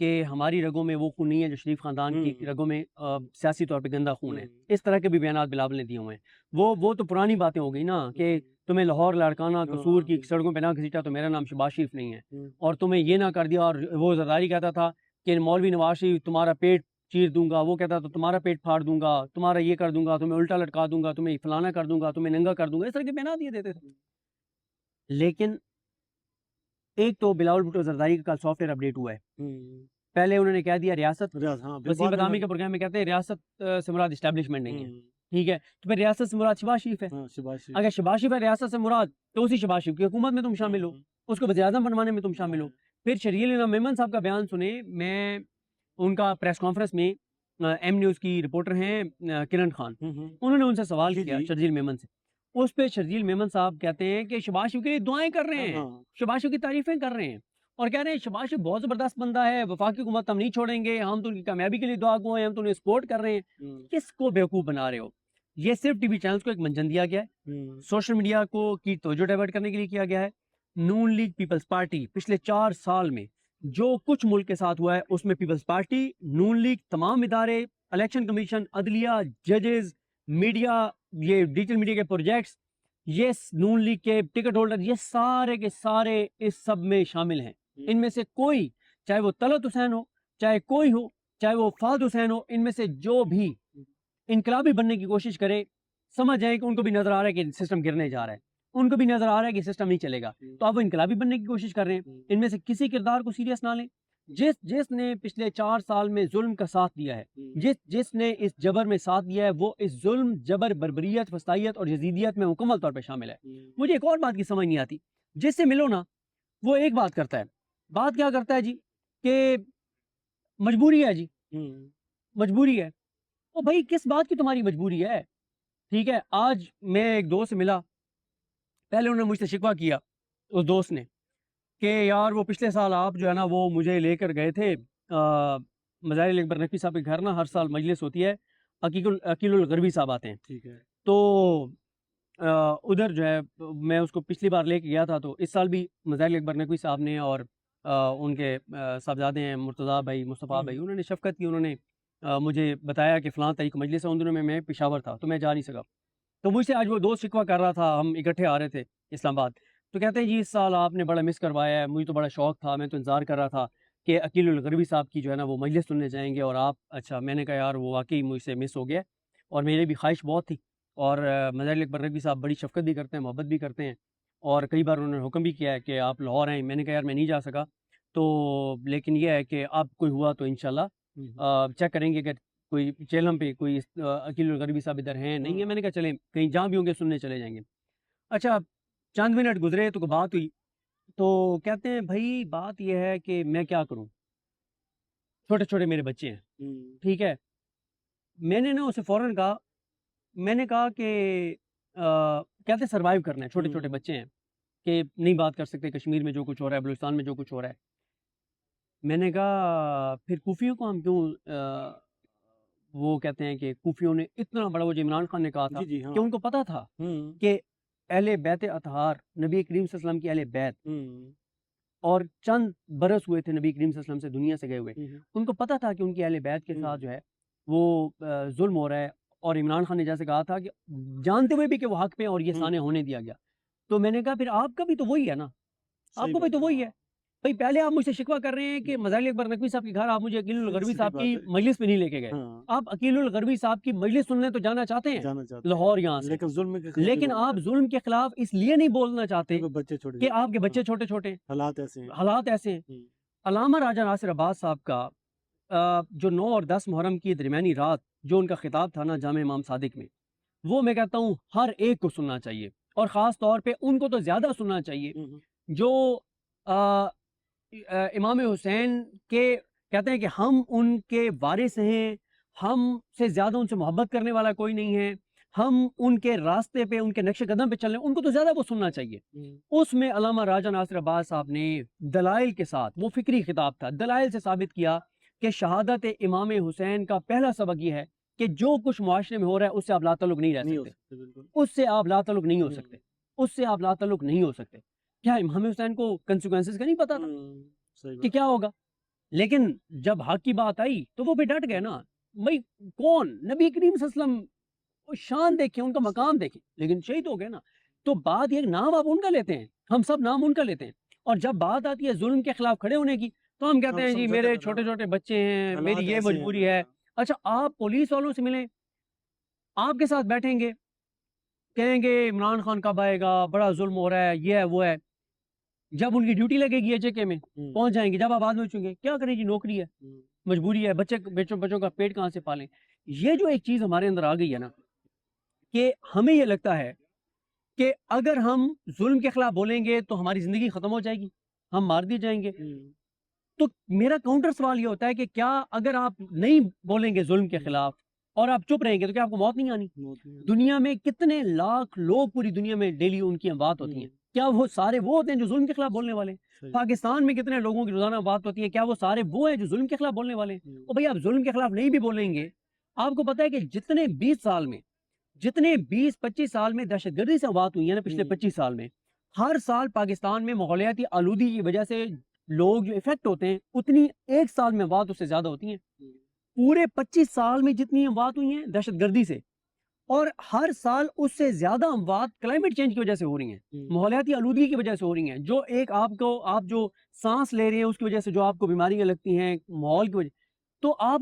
کہ ہماری رگوں میں وہ خون نہیں ہے جو شریف خاندان کی رگوں میں سیاسی طور پہ گندا خون ہے. اس طرح کے بھی بیانات بلاول نے دیے ہوئے ہیں. وہ تو پرانی باتیں ہو گئی نا کہ تمہیں لاہور لاڑکانہ قصور کی سڑکوں پہ نہ گھسیٹا تو میرا نام شہباز شریف نہیں ہے, اور تمہیں یہ نہ کر دیا. اور وہ زرداری کہتا تھا کہ مولوی نواز شریف تمہارا پیٹ چیر دوں گا, وہ کہتا تھا تمہارا پیٹ پھاڑ دوں گا, تمہارا یہ کر دوں گا, تمہیں الٹا لٹکا دوں گا, تمہیں فلانا کر دوں گا, تمہیں ننگا کر دوں گا. اس طرح کے بیانات یہ دیتے تھے. لیکن ایک تو بلاول بھٹو زرداری کا کل سافٹ ویئر اپڈیٹ ہوا ہے. پہلے انہوں نے کہہ دیا ریاست, وسیم بدامی کے پروگرام میں کہتے ہیں ریاست سے مراد اسٹیبلشمنٹ نہیں ہے. ٹھیک ہے, تو پھر ریاست سے مراد شہباز شریف ہے. اگر شہباز شریف ہے ریاست سے مراد تو اسی شہباز شریف کی حکومت میں تم شامل ہو, اس کو وزیر اعظم بنوانے میں تم شامل ہو. پھر شرجیل انعام میمن صاحب کا بیان سنیں, میں ان کا پریس کانفرنس میں ایم نیوز کی رپورٹر ہیں کرن خان, انہوں نے ان سے سوال کیا شرجیل میمن سے. اس پہ شرجیل میمن صاحب کہتے ہیں کہ شہباز شریف کے لیے دعائیں کر رہے ہیں, شہباز شریف کی تعریفیں کر رہے ہیں, اور کہہ رہے ہیں شہباز شریف بہت زبردست بندہ ہے, وفاقی حکومت ہم نہیں چھوڑیں گے, ہم تو ان کی کامیابی کے لیے دعا گو ہیں, ہم تو انہیں سپورٹ کر رہے ہیں. کس کو بیوقوف بنا رہے ہو؟ یہ صرف ٹی وی چینلز کو ایک منجن دیا گیا ہے, سوشل میڈیا کو کی توجہ ڈائیورٹ کرنے کے لیے کیا گیا ہے. نون لیگ پیپلز پارٹی پچھلے 4 سال میں جو کچھ ملک کے ساتھ ہوا ہے اس میں پیپلز پارٹی, نون لیگ, تمام ادارے, الیکشن کمیشن, عدلیہ, ججز, میڈیا, یہ ڈیجیٹل میڈیا کے پروجیکٹس, یہ نون لیگ کے ٹکٹ ہولڈر, یہ سارے کے سارے اس سب میں شامل ہیں. ان میں سے کوئی, چاہے وہ طلعت حسین ہو, چاہے کوئی ہو, چاہے وہ فہد حسین ہو, ان میں سے جو بھی انقلابی بننے کی کوشش کرے, سمجھ جائیں کہ ان کو بھی نظر آ رہا ہے کہ سسٹم گرنے جا رہا ہے, ان کو بھی نظر آ رہا ہے کہ سسٹم نہیں چلے گا, تو اب وہ انقلابی بننے کی کوشش کر رہے ہیں. ان میں سے کسی کردار کو سیریس نہ لیں. جس نے پچھلے 4 سال میں ظلم کا ساتھ دیا ہے, جس نے اس جبر میں ساتھ دیا ہے, وہ اس ظلم, جبر, بربریت, فسطائیت اور یزیدیت میں مکمل طور پہ شامل ہے. مجھے ایک اور بات کی سمجھ نہیں آتی, جس سے ملو نا وہ ایک بات کرتا ہے. بات کیا کرتا ہے جی؟ کہ مجبوری ہے جی, مجبوری ہے. او بھائی کس بات کی تمہاری مجبوری ہے؟ ٹھیک ہے, آج میں ایک دوست سے ملا, پہلے انہوں نے مجھ سے شکوہ کیا اس دوست نے کہ یار وہ پچھلے سال آپ جو ہے نا وہ مجھے لے کر گئے تھے مظاہر اکبر نقوی صاحب کے گھر نا, ہر سال مجلس ہوتی ہے, عقیل الغربی صاحب آتے ہیں. ٹھیک ہے, تو ادھر جو ہے میں اس کو پچھلی بار لے کے گیا تھا, تو اس سال بھی مظاہر اکبر نقوی صاحب نے اور ان کے صاحبزادے ہیں مرتضیٰ بھائی, مصطفیٰ بھائی, انہوں نے شفقت کی, انہوں نے مجھے بتایا کہ فلاں تاریخ مجلس ہے. ان دنوں میں پشاور تھا تو میں جا نہیں سکا, تو مجھ سے آج وہ دوست شکوہ کر رہا تھا, ہم اکٹھے آ رہے تھے اسلام آباد, تو کہتے ہیں جی اس سال آپ نے بڑا مس کروایا ہے, مجھے تو بڑا شوق تھا, میں تو انتظار کر رہا تھا کہ عقیل الغربی صاحب کی جو ہے نا وہ مجلس سننے جائیں گے, اور آپ, اچھا. میں نے کہا یار وہ واقعی مجھ سے مس ہو گیا, اور میری بھی خواہش بہت تھی, اور مظاہر اکبر نقوی صاحب بڑی شفقت بھی کرتے ہیں, محبت بھی کرتے ہیں, اور کئی بار انہوں نے حکم بھی کیا ہے کہ آپ لاہور آئیں. میں نے کہا یار میں نہیں جا سکا, تو لیکن یہ ہے کہ آپ کوئی ہوا تو انشاءاللہ چیک کریں گے کہ کوئی چیلم پہ کوئی عقیل الغربی صاحب ادھر ہیں نہیں ہے. میں نے کہا چلیں کہیں جہاں بھی ہوں گے سننے چلے جائیں گے. اچھا چند منٹ گزرے تو بات ہوئی, تو کہتے ہیں بھائی بات یہ ہے کہ میں کیا کروں, چھوٹے چھوٹے میرے بچے ہیں. ٹھیک ہے, میں نے نا اسے فوراً کہا, میں نے کہا کہ کہتے سروائیو کرنا ہے, چھوٹے چھوٹے بچے ہیں کہ نہیں بات کر سکتے کشمیر میں جو کچھ ہو رہا ہے, بلوچستان میں جو کچھ ہو رہا ہے. میں نے کہا پھر کوفیوں کو ہم کیوں, وہ کہتے ہیں کہ کوفیوں نے اتنا بڑا, وہ جو عمران خان نے کہا تھا کہ ان کو پتا تھا کہ اہل بیت اطہار نبی کریم صلی اللہ علیہ وسلم کی اہل بیت, اور چند برس ہوئے تھے نبی کریم صلی اللہ علیہ وسلم سے دنیا سے گئے ہوئے, ان کو پتا تھا کہ ان کی اہل بیت کے ساتھ جو ہے وہ ظلم ہو رہا ہے, اور عمران خان نے جیسے کہا تھا کہ جانتے ہوئے بھی کہ وہ حق پہ اور یہ سانے ہونے دیا گیا. تو میں نے کہا پھر آپ کا بھی تو وہی ہے نا, آپ کو بھی تو وہی ہے بھائی. پہلے آپ مجھ سے شکوہ کر رہے ہیں کہ مظاہر اکبر نقوی صاحب کے گھر آپ مجھے عقیل الغربی صاحب کی مجلس پہ نہیں لے کے گئے, آپ عقیل الغربی صاحب کی مجلس سننے تو جانا چاہتے ہیں لاہور یہاں سے, لیکن آپ ظلم کے خلاف اس لیے نہیں بولنا چاہتے کہ آپ کے بچے چھوٹے چھوٹے, حالات ایسے ہیں. علامہ راجہ ناصر عباس صاحب کا جو 9 اور 10 محرم کی درمیانی رات جو ان کا خطاب تھا نا جامع امام صادق میں, وہ میں کہتا ہوں ہر ایک کو سننا چاہیے, اور خاص طور پہ ان کو تو زیادہ سننا چاہیے جو امام حسین کے کہتے ہیں کہ ہم ان کے وارث ہیں, ہم سے زیادہ ان سے محبت کرنے والا کوئی نہیں ہے, ہم ان کے راستے پہ ان کے نقش قدم پہ چلنے, ان کو تو زیادہ وہ سننا چاہیے. اس میں علامہ راجہ ناصر عباس صاحب نے دلائل کے ساتھ, وہ فکری خطاب تھا, دلائل سے ثابت کیا کہ شہادت امام حسین کا پہلا سبق یہ ہے کہ جو کچھ معاشرے میں ہو رہا ہے اس سے آپ لا تعلق نہیں رہ سکتے, اس سے آپ لا تعلق نہیں ہو سکتے, اس سے آپ لا تعلق نہیں ہو سکتے. کیا امام حسین کو کنسیکوینسز کا نہیں پتا تھا کہ کیا ہوگا؟ لیکن جب حق کی بات آئی تو وہ بھی ڈٹ گئے نا. بھائی کون نبی کریم صلی اللہ علیہ وسلم، وہ شان دیکھیں، ان کا مقام دیکھیں، لیکن شہید ہو گئے نا. تو بات یہ نام آپ ان کا لیتے ہیں، ہم سب نام ان کا لیتے ہیں، اور جب بات آتی ہے ظلم کے خلاف کھڑے ہونے کی تو ہم کہتے ہیں جی میرے چھوٹے چھوٹے بچے ہیں، میری یہ مجبوری ہے. اچھا آپ پولیس والوں سے ملیں، آپ کے ساتھ بیٹھیں گے، کہیں گے عمران خان کب آئے گا، بڑا ظلم ہو رہا ہے، یہ ہے وہ ہے. جب ان کی ڈیوٹی لگے گی ایچ کے میں پہنچ جائیں گے، جب آپ آدمی چونگے کیا کریں جی، نوکری ہے، مجبوری ہے، بچوں کا پیٹ کہاں سے پالیں. یہ جو ایک چیز ہمارے اندر آ گئی ہے نا، کہ ہمیں یہ لگتا ہے کہ اگر ہم ظلم کے خلاف بولیں گے تو ہماری زندگی ختم ہو جائے گی، ہم مار دیے جائیں گے. تو میرا کاؤنٹر سوال یہ ہوتا ہے کہ کیا اگر آپ نہیں بولیں گے ظلم کے خلاف اور آپ چپ رہیں گے تو کیا آپ کو موت نہیں آنی؟ دنیا میں کتنے لاکھ لوگ پوری دنیا میں ڈیلی ان کی بات ہوتی ہیں، کیا وہ سارے وہ ہوتے ہیں جو ظلم کے خلاف بولنے والے ہیں؟ پاکستان میں کتنے لوگوں کی روزانہ بات ہوتی ہے، کیا وہ سارے وہ ہیں جو ظلم کے خلاف بولنے والے ہیں؟ اور بھئی آپ ظلم کے خلاف نہیں بھی بولیں گے، آپ کو پتہ ہے کہ جتنے 20-25 سال میں دہشت گردی سے بات ہوئی ہے نا، پچھلے 25 سال میں ہر سال پاکستان میں ماحولیاتی آلودگی کی وجہ سے لوگ جو افیکٹ ہوتے ہیں اتنی ایک سال میں اموات اس سے زیادہ ہوتی ہیں. پورے 25 سال میں جتنی اموات ہوئی ہیں دہشت گردی سے، اور ہر سال اس سے زیادہ اموات کلائمیٹ چینج کی وجہ سے ہو رہی ہیں، ماحولیاتی آلودگی کی وجہ سے ہو رہی ہیں. جو ایک آپ جو سانس لے رہے ہیں اس کی وجہ سے جو آپ کو بیماریاں لگتی ہیں ماحول کی وجہ، تو آپ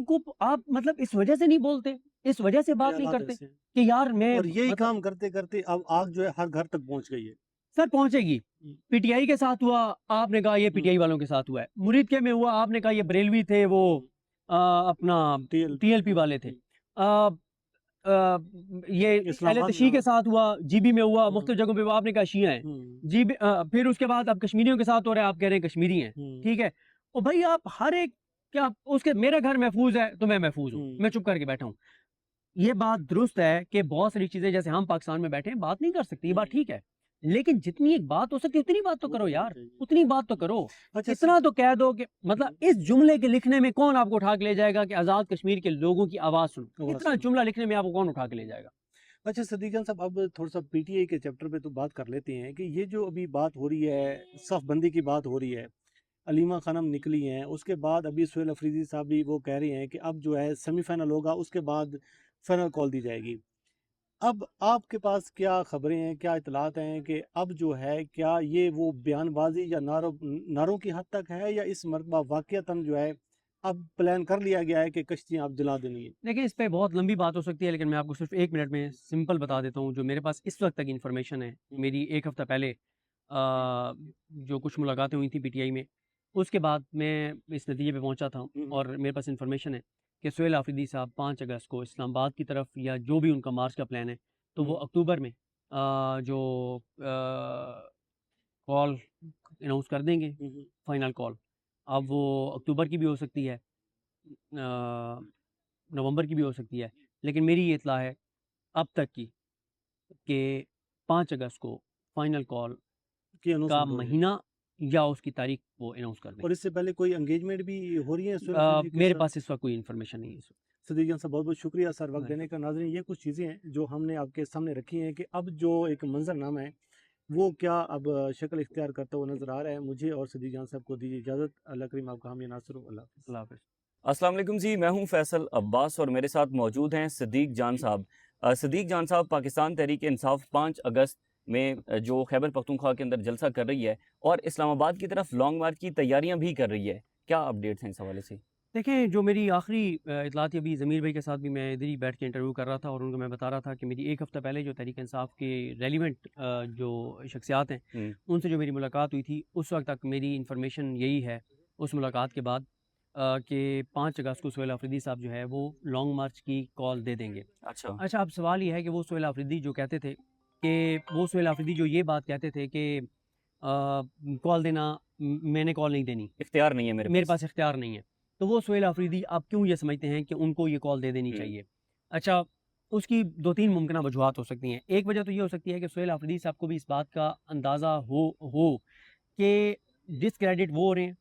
مطلب اس وجہ سے نہیں بولتے، اس وجہ سے بات نہیں کرتے کہ یار میں، اور یہی کام کرتے کرتے اب آگ جو ہے ہر گھر تک پہنچ گئی ہے. سر پہنچے گی. پی ٹی آئی کے ساتھ ہوا، آپ نے کہا یہ پی ٹی آئی والوں کے ساتھ ہوا ہے. مرید کے میں ہوا، آپ نے کہا یہ بریلوی تھے، وہ اپنا ٹی ایل پی والے تھے. یہ اہل تشیع کے ساتھ ہوا، جی بی میں ہوا، مختلف جگہوں پہ ہوا، آپ نے کہا شیعہ ہیں. جی بی پھر اس کے بعد اب کشمیریوں کے ساتھ ہو رہا ہے، آپ کہہ رہے ہیں کشمیری ہیں. ٹھیک ہے، اور بھائی آپ ہر ایک، کیا اس کے میرا گھر محفوظ ہے تو میں محفوظ ہوں، میں چپ کر کے بیٹھا ہوں. یہ بات درست ہے کہ بہت ساری چیزیں جیسے ہم پاکستان میں بیٹھے ہیں بات نہیں کر سکتے، یہ بات ٹھیک ہے، لیکن جتنی ایک بات ہو سکتی اتنی بات تو کرو یار، اتنی بات تو کرو. اتنا تو کہہ دو کہ مطلب اس جملے کے لکھنے میں کون آپ کو اٹھا کے لے جائے گا کہ آزاد کشمیر کے لوگوں کی آواز سنو، اتنا جملہ لکھنے میں آپ کو کون اٹھا کے لے جائے گا؟ اچھا صدیق جان صاحب، اب تھوڑا سا پی ٹی آئی کے چیپٹر پہ تو بات کر لیتے ہیں کہ یہ جو ابھی بات ہو رہی ہے، صف بندی کی بات ہو رہی ہے، علیمہ خانم نکلی ہیں، اس کے بعد ابھی سہیل افریدی صاحب بھی وہ کہہ رہے ہیں کہ اب جو ہے سیمی فائنل ہوگا، اس کے بعد فائنل کال دی جائے گی. اب آپ کے پاس کیا خبریں ہیں، کیا اطلاعات ہیں کہ اب جو ہے کیا یہ وہ بیان بازی یا نعروں کی حد تک ہے، یا اس مرتبہ واقعتاً جو ہے اب پلان کر لیا گیا ہے کہ کشتیاں اب جلا دینی ہے؟ دیکھیں اس پہ بہت لمبی بات ہو سکتی ہے، لیکن میں آپ کو صرف 1 منٹ میں سمپل بتا دیتا ہوں جو میرے پاس اس وقت تک انفارمیشن ہے. میری 1 ہفتہ پہلے جو کچھ ملاقاتیں ہوئی تھیں پی ٹی آئی میں، اس کے بعد میں اس نتیجے پہ پہنچا تھا، اور میرے پاس انفارمیشن ہے کہ سہیل آفریدی صاحب 5 اگست کو اسلام آباد کی طرف، یا جو بھی ان کا مارچ کا پلان ہے، تو وہ اکتوبر میں جو کال اناؤنس کر دیں گے، فائنل کال. اب وہ اکتوبر کی بھی ہو سکتی ہے، نومبر کی بھی ہو سکتی ہے، لیکن میری یہ اطلاع ہے اب تک کی کہ 5 اگست کو فائنل کال کا مہینہ یا اس کی تاریخ وہ اناؤنس کر دیں. اور اس سے پہلے کوئی انگیجمنٹ بھی ہو رہی ہے؟ میرے پاس اس وقت کوئی انفارمیشن نہیں ہے. صدیق جان صاحب بہت بہت شکریہ سر وقت دینے کا. ناظرین یہ کچھ چیزیں ہیں جو ہم نے آپ کے سامنے رکھی ہیں کہ اب جو ایک منظر نامہ ہے وہ کیا اب شکل اختیار کرتا ہوا نظر آ رہا ہے. مجھے اور صدیق جان صاحب کو دیجیے اجازت. اللہ کریم آپ کا حامی ناصر ہو. اللہ حافظ. السلام علیکم جی، میں ہوں فیصل عباس اور میرے ساتھ موجود ہیں صدیق جان صاحب. صدیق جان صاحب، پاکستان تحریک انصاف 5 اگست میں جو خیبر پختونخوا کے اندر جلسہ کر رہی ہے اور اسلام آباد کی طرف لانگ مارچ کی تیاریاں بھی کر رہی ہے، کیا اپڈیٹس ہیں اس حوالے سے؟ دیکھیں جو میری آخری اطلاعات، ابھی ضمیر بھائی کے ساتھ بھی میں ادھر ہی بیٹھ کے انٹرویو کر رہا تھا اور ان کو میں بتا رہا تھا کہ میری 1 ہفتہ پہلے جو تحریک انصاف کے ریلیونٹ جو شخصیات ہیں ان سے جو میری ملاقات ہوئی تھی، اس وقت تک میری انفارمیشن یہی ہے اس ملاقات کے بعد کہ 5 اگست کو سہیل آفریدی صاحب جو ہے وہ لانگ مارچ کی کال دے دیں گے. اچھا اب سوال یہ ہے کہ وہ سہیل آفریدی جو کہتے تھے کہ سہیل آفریدی جو یہ بات کہتے تھے کہ کال دینا، میں نے کال نہیں دینی، اختیار نہیں ہے میرے پاس اختیار نہیں ہے، تو وہ سہیل آفریدی آپ کیوں یہ سمجھتے ہیں کہ ان کو یہ کال دے دینی چاہیے؟ اچھا اس کی 2-3 ممکنہ وجوہات ہو سکتی ہیں. ایک وجہ تو یہ ہو سکتی ہے کہ سہیل آفریدی صاحب کو بھی اس بات کا اندازہ ہو کہ ڈسکریڈٹ وہ ہو رہے ہیں،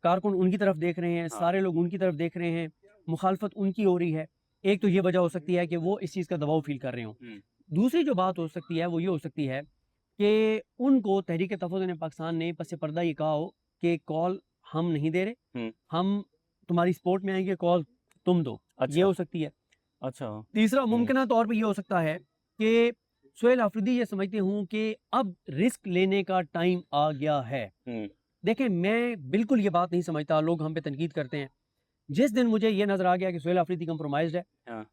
کارکن ان کی طرف دیکھ رہے ہیں، سارے لوگ ان کی طرف دیکھ رہے ہیں، مخالفت ان کی ہو رہی ہے. ایک تو یہ وجہ ہو سکتی ہے کہ وہ اس چیز کا دباؤ فیل کر رہے ہوں. دوسری جو بات ہو سکتی ہے وہ یہ ہو سکتی ہے کہ ان کو تحریک تحفظ پاکستان نے پس پردہ یہ کہا ہو کہ کال ہم نہیں دے رہے، ہم تمہاری سپورٹ میں آئیں گے, کال تم دو, یہ اچھا ہو سکتی ہے. اچھا تیسرا ممکنہ طور پہ یہ ہو سکتا ہے کہ سہیل آفریدی یہ سمجھتے ہوں کہ اب رسک لینے کا ٹائم آ گیا ہے. دیکھیں میں بالکل یہ بات نہیں سمجھتا, لوگ ہم پہ تنقید کرتے ہیں. جس دن مجھے یہ نظر آ گیا کہ سہیل آفریدی کمپرومائزڈ ہے,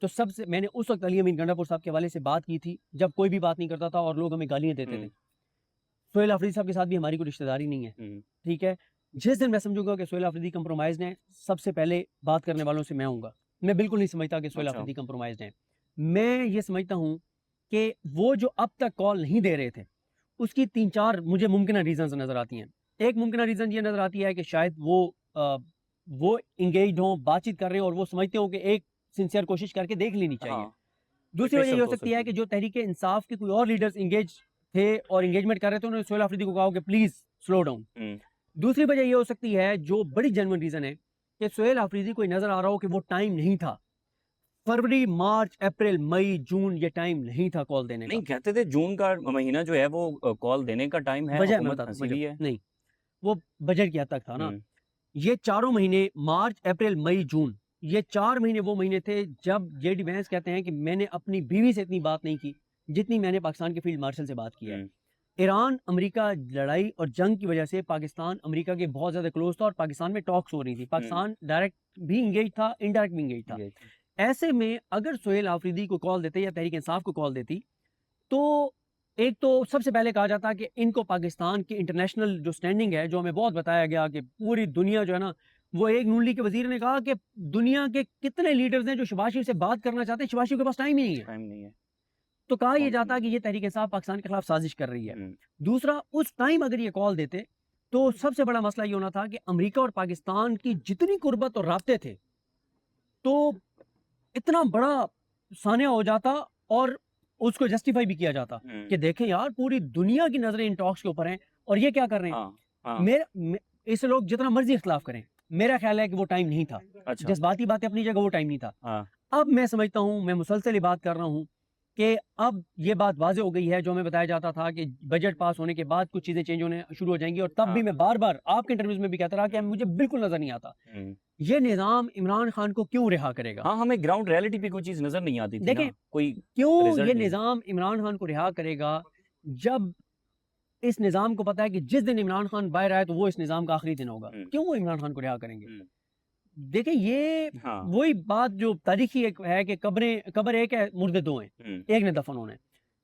تو سب سے میں نے اس وقت علی امین گنڈا پور صاحب کے حوالے سے بات کی تھی جب کوئی بھی بات نہیں کرتا تھا اور لوگ ہمیں گالیاں دیتے تھے. سہیل آفریدی صاحب کے ساتھ بھی ہماری کوئی رشتہ داری نہیں ہے, ٹھیک ہے. جس دن میں سمجھوں گا کہ سہیل آفریدی کمپرومائزڈ ہیں, سب سے پہلے بات کرنے والوں سے میں ہوں گا. میں بالکل نہیں سمجھتا کہ سہیل اچھا. آفریدی کمپرومائزڈ ہیں. میں یہ سمجھتا ہوں کہ وہ جو اب تک کال نہیں دے رہے تھے اس کی 3-4 مجھے ممکنہ ریزنز نظر آتی ہیں. ایک ممکنہ ریزن یہ نظر آتی ہے کہ شاید وہ انگیجڈ ہوں, بات چیت کر رہے ہیں اور وہ سمجھتے ہوں کہ ایک سنسیئر کوشش کر کے دیکھ لینی چاہیے. دوسری وجہ یہ ہو سکتی ہے کہ جو تحریک انصاف کے کوئی اور لیڈرز انگیج تھے اور انگیجمنٹ کر رہے تھے, انہوں نے سہیل آفریدی کو کہا کہ پلیز سلو ڈاؤن. دوسری وجہ یہ ہو سکتی ہے جو بڑی جینوئن ریزن ہے کہ سہیل آفریدی کو نظر آ رہا ہو کہ وہ ٹائم نہیں تھا. فروری, مارچ, اپریل, مئی, جون یہ ٹائم نہیں تھا کال دینے کا. نہیں کہتے تھے جون کا مہینہ جو ہے وہ کال دینے کا ٹائم ہے, وجہ میں حکومت بتاتا پھنسی ہوں, ہوئی ہے. نہیں وہ بجٹ کی حد تک تھا نا. یہ 4 مہینے مارچ, اپریل, مئی, جون, یہ 4 مہینے وہ مہینے تھے جب جے ڈی وینس کہتے ہیں کہ میں نے اپنی بیوی سے اتنی بات نہیں کی جتنی میں نے پاکستان کے فیلڈ مارشل سے بات کی ہے. ایران امریکہ لڑائی اور جنگ کی وجہ سے پاکستان امریکہ کے بہت زیادہ کلوز تھا اور پاکستان میں ٹاکس ہو رہی تھی. پاکستان ڈائریکٹ بھی انگیج تھا, انڈائریکٹ بھی انگیج تھا. ایسے میں اگر سہیل آفریدی کو کال دیتے یا تحریک انصاف کو کال دیتی تو ایک تو سب سے پہلے کہا جاتا کہ ان کو پاکستان کی انٹرنیشنل جو سٹینڈنگ ہے, جو ہمیں بہت بتایا گیا کہ پوری دنیا جو ہے نا, وہ ایک نون لیگ کے وزیر نے کہا کہ دنیا کے کتنے لیڈرز ہیں جو شہباز شریف سے بات کرنا چاہتے ہیں, شہباز شریف کے پاس ٹائم ہی نہیں ہے. تو کہا یہ جاتا کہ یہ تحریک انصاف پاکستان کے خلاف سازش کر رہی ہے. دوسرا, اس ٹائم اگر یہ کال دیتے تو سب سے بڑا مسئلہ یہ ہونا تھا کہ امریکہ اور پاکستان کی جتنی قربت اور رابطے تھے تو اتنا بڑا سانحہ ہو جاتا اور اس کو جسٹیفائی بھی کیا جاتا کہ دیکھیں یار پوری دنیا کی نظریں ان ٹاکس کے اوپر ہیں اور یہ کیا کر رہے ہیں. اس لوگ جتنا مرضی اختلاف کریں, میرا خیال ہے کہ وہ ٹائم نہیں تھا. جذباتی باتیں اپنی جگہ, وہ ٹائم نہیں تھا. اب میں سمجھتا ہوں, میں مسلسل یہ بات کر رہا ہوں کہ اب یہ بات واضح ہو گئی ہے جو ہمیں بتایا جاتا تھا کہ بجٹ پاس ہونے کے بعد کچھ چیزیں چینج ہونے شروع ہو جائیں گی. اور تب بھی میں بار بار آپ کے انٹرویوز میں بھی کہتا رہا کہ مجھے بالکل نظر نہیں آتا یہ نظام عمران خان کو کیوں رہا کرے گا. ہمیں گراؤنڈ ریئلٹی پہ کوئی چیز نظر نہیں آتی تھی. دیکھیں کوئی کیوں یہ نظام عمران خان کو رہا کرے گا جب اس نظام کو پتا ہے کہ جس دن عمران خان باہر آئے تو وہ اس نظام کا آخری دن ہوگا. کیوں وہ عمران خان کو رہا کریں گے؟ دیکھیں یہ وہی بات جو تاریخی ہے کہ قبر ایک ہے, مردے 2 ہیں, ایک نے دفن ہونا ہے.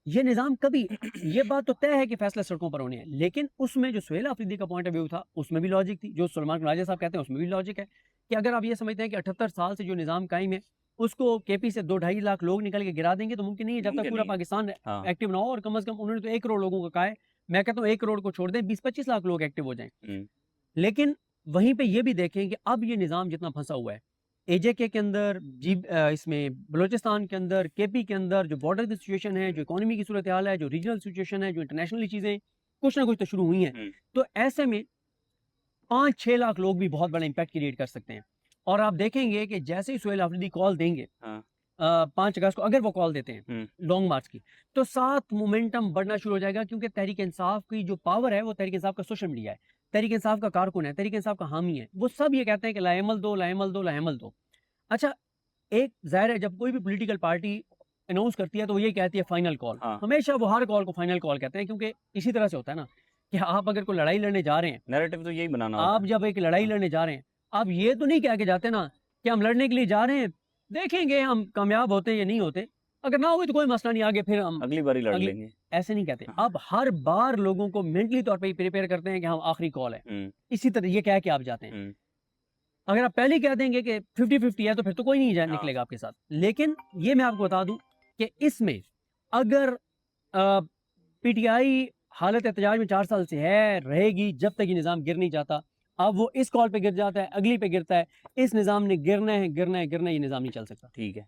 یہ نظام کبھی یہ بات تو طے ہے کہ فیصلہ سڑکوں پر ہونے ہیں, لیکن اس میں جو سہیل آفریدی کا پوائنٹ آف ویو تھا اس میں بھی لاجک تھی, جو سلمان راجہ صاحب کہتے ہیں اس میں بھی لاجک ہے کہ اگر آپ یہ سمجھتے ہیں کہ 78 سال سے جو نظام قائم ہے اس کو کے پی سے 2-2.5 لاکھ لوگ نکل کے گرا دیں گے تو ممکن نہیں ہے جب تک پورا پاکستان ایکٹیو نہ ہو. اور کم از کم انہوں نے تو 1 کروڑ لوگوں کا کہا ہے, میں کہتا ہوں 1 کروڑ کو چھوڑ دیں, 20-25 لاکھ لوگ ایکٹیو ہو جائیں. لیکن وہیں پہ یہ بھی دیکھیں کہ اب یہ نظام جتنا پھنسا ہوا ہے اے جے کے اندر, اس میں بلوچستان کے اندر, کے پی کے اندر, جو بارڈر کی سچویشن ہے, جو اکانومی کی صورتحال ہے, جو ریجنل سچویشن ہے, جو انٹرنیشنلی چیزیں کچھ نہ کچھ تو شروع ہوئی ہیں, تو ایسے میں 5-6 لاکھ لوگ بھی بہت بڑا امپیکٹ کریٹ کر سکتے ہیں. اور آپ دیکھیں گے کہ جیسے ہی سہیل آفریدی کال دیں گے 5 اگست کو, اگر وہ کال دیتے ہیں لانگ مارچ کی, تو ساتھ مومنٹم بڑھنا شروع ہو جائے گا, کیونکہ تحریک انصاف کی جو پاور ہے وہ تحریک انصاف کا سوشل میڈیا ہے, تحریک انصاف کا کارکن ہے, تحریک انصاف کا حامی ہے. وہ سب یہ کہتے ہیں کہ لائعمل دو, لائعمل دو, لائعمل دو. اچھا ایک ظاہر ہے جب کوئی بھی پولیٹیکل پارٹی اناؤنس کرتی ہے تو وہ یہ کہتی ہے فائنل کال. ہمیشہ وہ ہر کال کو فائنل کال کہتے ہیں, کیونکہ اسی طرح سے ہوتا ہے نا کہ آپ اگر کوئی لڑائی لڑنے جا رہے ہیں, نیریٹو تو یہی بنانا, آپ جب ایک لڑائی لڑنے جا رہے ہیں آپ یہ تو نہیں کہہ کے جاتے نا کہ ہم لڑنے کے لیے جا رہے ہیں, دیکھیں گے ہم کامیاب ہوتے یا نہیں ہوتے, اگر نہ ہوئے تو کوئی مسئلہ نہیں, آگے پھر ہم اگلی بار لڑ لیں گے. ایسے نہیں کہتے. اب ہر بار لوگوں کو مینٹلی طور پہ پریپیئر کرتے ہیں کہ ہم آخری کال ہے, اسی طرح یہ کہہ کے آپ جاتے ہیں. اگر آپ پہلے کہہ دیں گے کہ 50-50 ہے تو پھر تو کوئی نہیں نکلے گا آپ کے ساتھ. لیکن یہ میں آپ کو بتا دوں کہ اس میں اگر پی ٹی آئی حالت احتجاج میں 4 سال سے ہے, رہے گی جب تک یہ نظام گر نہیں جاتا. اب وہ اس کال پہ گر جاتا ہے, اگلی پہ گرتا ہے, اس نظام نے گرنا ہے, یہ نظام نہیں چل سکتا. ٹھیک ہے.